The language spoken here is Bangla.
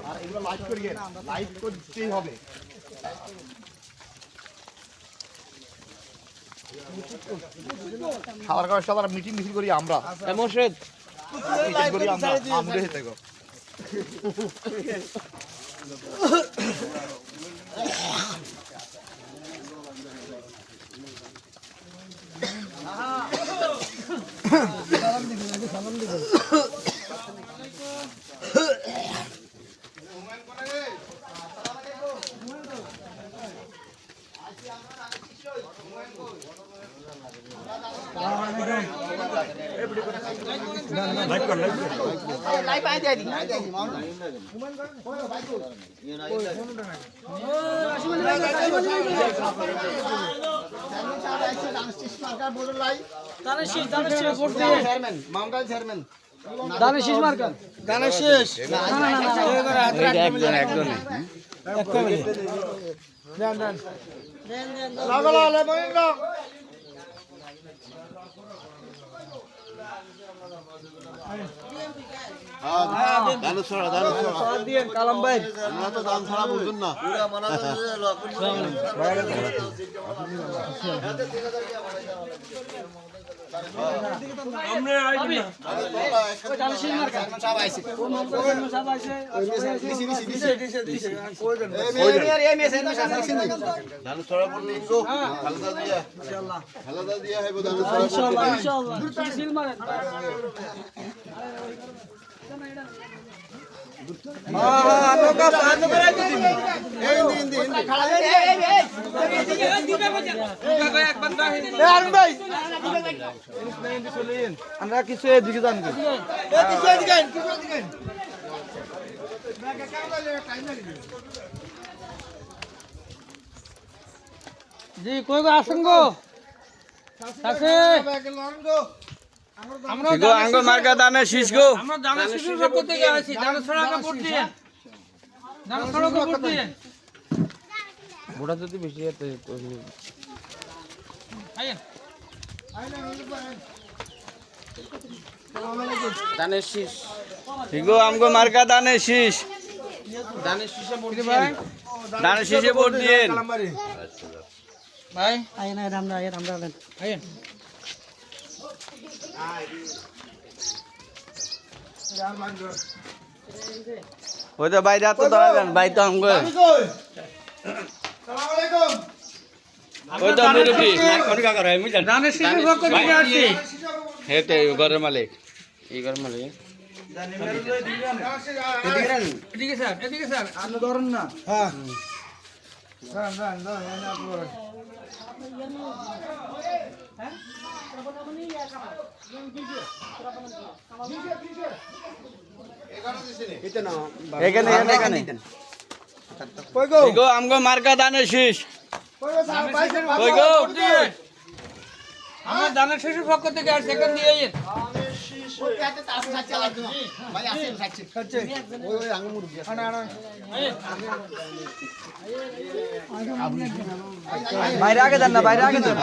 আর এগুলো লাইভ করিয়ে লাইভ করতেই হবে। খাবার খাওয়ার সাথে মিটিং মিছিল করি আমরা মোর্শেদ মিটিং করি আমরা আমরে হেতে গো সালাম দিব লাইভ আই দে দি দানেশ মার্কার দানেশ শেষ একজন লাগালে মহিন্দ্র কালাম ভাই আমরা কিছু এদিকে যান জি কই গো আসেন গো আমরা আঙ্গ মার্কা দানে শীষ গো আমরা দানা শিশুর পক্ষ থেকে আছি দানা ছড়াকে ভোট দিয়ে দানা ছড়াকে ভোট দিয়ে বুড়া যদি বেশি হতে আইন দানে শীষ গো আমগো মার্কা দানে শীষ দানে শীষে ভোট দিয়ে দানে শীষে ভোট দিয়ে ভাই আইন আমরা আইন ওই তো বাইরে তো দাঁড়াবেন বাই তো আমগো ওই তো মুরব্বি কোন কাকা রে মুই জানি দানা শিশুর পক্ষ থেকে আছি হেতে ঘরের মালিক এই ঘরের মালিক এদিকে স্যার আপনি ধরেন না হ্যাঁ এখানে কই গো আমগো মার্কা দানে শীষ কই গো আমরা দানা শিশুর পক্ষ থেকে আর সেকেন্ড দিয়ে আইন বাইরে আগে দেন না বাইরে আগে দেন